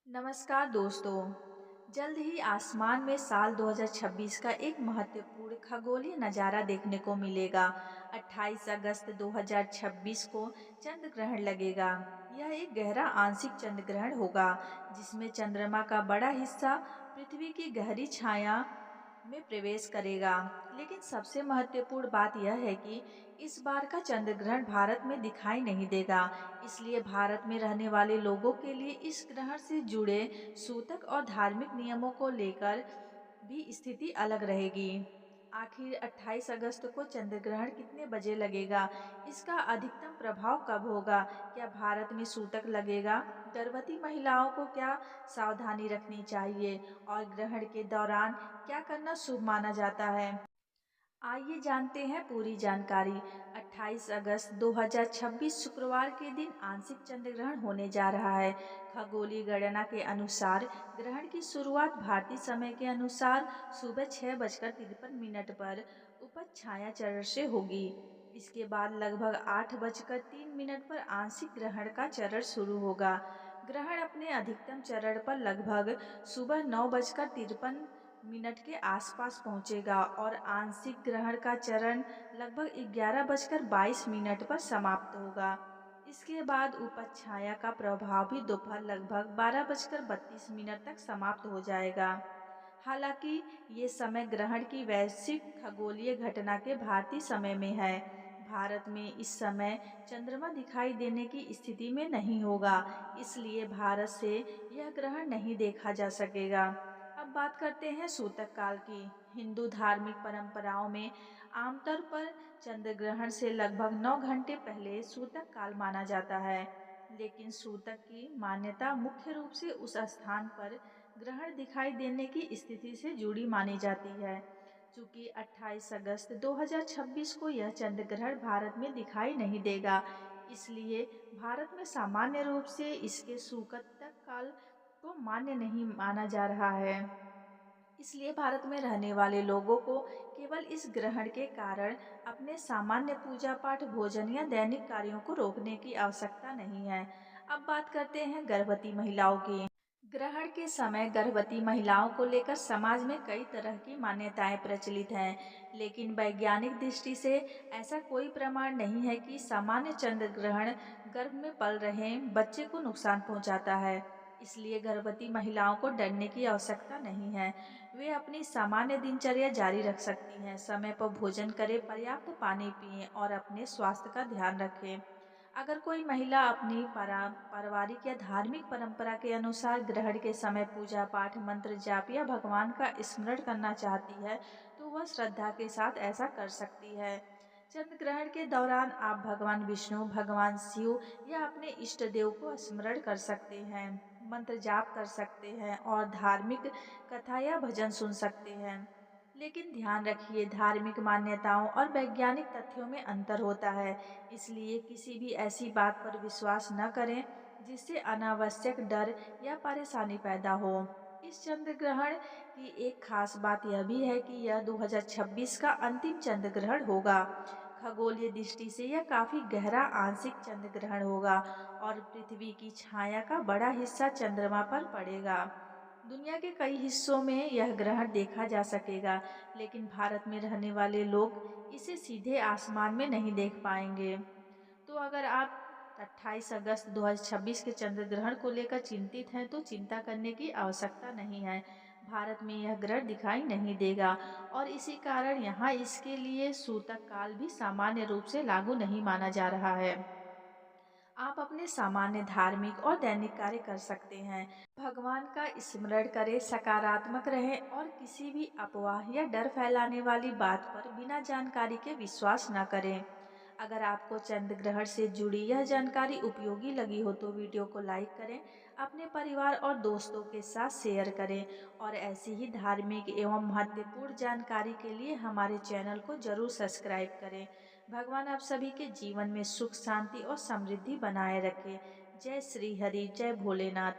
नमस्कार दोस्तों। जल्द ही आसमान में साल 2026 का एक महत्वपूर्ण खगोलीय नज़ारा देखने को मिलेगा। 28 अगस्त 2026 को चंद्र ग्रहण लगेगा। यह एक गहरा आंशिक चंद्र ग्रहण होगा जिसमें चंद्रमा का बड़ा हिस्सा पृथ्वी की गहरी छाया में प्रवेश करेगा। लेकिन सबसे महत्वपूर्ण बात यह है कि इस बार का चंद्र ग्रहण भारत में दिखाई नहीं देगा। इसलिए भारत में रहने वाले लोगों के लिए इस ग्रहण से जुड़े सूतक और धार्मिक नियमों को लेकर भी स्थिति अलग रहेगी। आखिर 28 अगस्त को चंद्र ग्रहण कितने बजे लगेगा? इसका अधिकतम प्रभाव कब होगा? क्या भारत में सूतक लगेगा? गर्भवती महिलाओं को क्या सावधानी रखनी चाहिए? और ग्रहण के दौरान क्या करना शुभ माना जाता है? आइए जानते हैं पूरी जानकारी। 28 अगस्त 2026 शुक्रवार के दिन आंशिक चंद्र ग्रहण होने जा रहा है। खगोलीय गणना के अनुसार ग्रहण की शुरुआत भारतीय समय के अनुसार सुबह 6:53 पर उपज छाया चरण से होगी। इसके बाद लगभग 8:03 पर आंशिक ग्रहण का चरण शुरू होगा। ग्रहण अपने अधिकतम चरण पर लगभग सुबह 9:53 के आसपास पहुंचेगा और आंशिक ग्रहण का चरण लगभग 11:22 पर समाप्त होगा। इसके बाद उपज छाया का प्रभाव भी दोपहर लगभग 12:32 तक समाप्त हो जाएगा। हालांकि ये समय ग्रहण की वैश्विक खगोलीय घटना के भारतीय समय में है। भारत में इस समय चंद्रमा दिखाई देने की स्थिति में नहीं होगा, इसलिए भारत से यह ग्रहण नहीं देखा जा सकेगा। अब बात करते हैं सूतक काल की। हिंदू धार्मिक परंपराओं में आमतौर पर चंद्र ग्रहण से लगभग 9 घंटे पहले सूतक काल माना जाता है। लेकिन सूतक की मान्यता मुख्य रूप से उस स्थान पर ग्रहण दिखाई देने की स्थिति से जुड़ी मानी जाती है। चूंकि 28 अगस्त 2026 को यह चंद्र ग्रहण भारत में दिखाई नहीं देगा, इसलिए भारत में सामान्य रूप से इसके सूतक काल को मान्य नहीं माना जा रहा है। इसलिए भारत में रहने वाले लोगों को केवल इस ग्रहण के कारण अपने सामान्य पूजा पाठ, भोजन या दैनिक कार्यों को रोकने की आवश्यकता नहीं है। अब बात करते हैं गर्भवती महिलाओं की। ग्रहण के समय गर्भवती महिलाओं को लेकर समाज में कई तरह की मान्यताएं प्रचलित हैं, लेकिन वैज्ञानिक दृष्टि से ऐसा कोई प्रमाण नहीं है कि सामान्य चंद्र ग्रहण गर्भ में पल रहे बच्चे को नुकसान पहुंचाता है। इसलिए गर्भवती महिलाओं को डरने की आवश्यकता नहीं है। वे अपनी सामान्य दिनचर्या जारी रख सकती हैं, समय पर भोजन करें, पर्याप्त पानी पिएं और अपने स्वास्थ्य का ध्यान रखें। अगर कोई महिला अपनी पारिवारिक या धार्मिक परंपरा के अनुसार ग्रहण के समय पूजा पाठ, मंत्र जाप या भगवान का स्मरण करना चाहती है, तो वह श्रद्धा के साथ ऐसा कर सकती है। चंद्र ग्रहण के दौरान आप भगवान विष्णु, भगवान शिव या अपने इष्ट देव को स्मरण कर सकते हैं, मंत्र जाप कर सकते हैं और धार्मिक कथा या भजन सुन सकते हैं। लेकिन ध्यान रखिए, धार्मिक मान्यताओं और वैज्ञानिक तथ्यों में अंतर होता है, इसलिए किसी भी ऐसी बात पर विश्वास न करें जिससे अनावश्यक डर या परेशानी पैदा हो। इस चंद्र ग्रहण की एक खास बात यह भी है कि यह 2026 का अंतिम चंद्र ग्रहण होगा। खगोलीय दृष्टि से यह काफी गहरा आंशिक चंद्र ग्रहण होगा और पृथ्वी की छाया का बड़ा हिस्सा चंद्रमा पर पड़ेगा। दुनिया के कई हिस्सों में यह ग्रहण देखा जा सकेगा, लेकिन भारत में रहने वाले लोग इसे सीधे आसमान में नहीं देख पाएंगे। तो अगर आप 28 अगस्त 2026 के चंद्र ग्रहण को लेकर चिंतित हैं, तो चिंता करने की आवश्यकता नहीं है। भारत में यह ग्रहण दिखाई नहीं देगा और इसी कारण यहाँ इसके लिए सूतक काल भी सामान्य रूप से लागू नहीं माना जा रहा है। आप अपने सामान्य धार्मिक और दैनिक कार्य कर सकते हैं। भगवान का स्मरण करें, सकारात्मक रहें और किसी भी अफवाह या डर फैलाने वाली बात पर बिना जानकारी के विश्वास न करें। अगर आपको चंद्र ग्रहण से जुड़ी यह जानकारी उपयोगी लगी हो तो वीडियो को लाइक करें, अपने परिवार और दोस्तों के साथ शेयर करें और ऐसी ही धार्मिक एवं महत्वपूर्ण जानकारी के लिए हमारे चैनल को जरूर सब्सक्राइब करें। भगवान आप सभी के जीवन में सुख, शांति और समृद्धि बनाए रखे। जय श्री हरि, जय भोलेनाथ।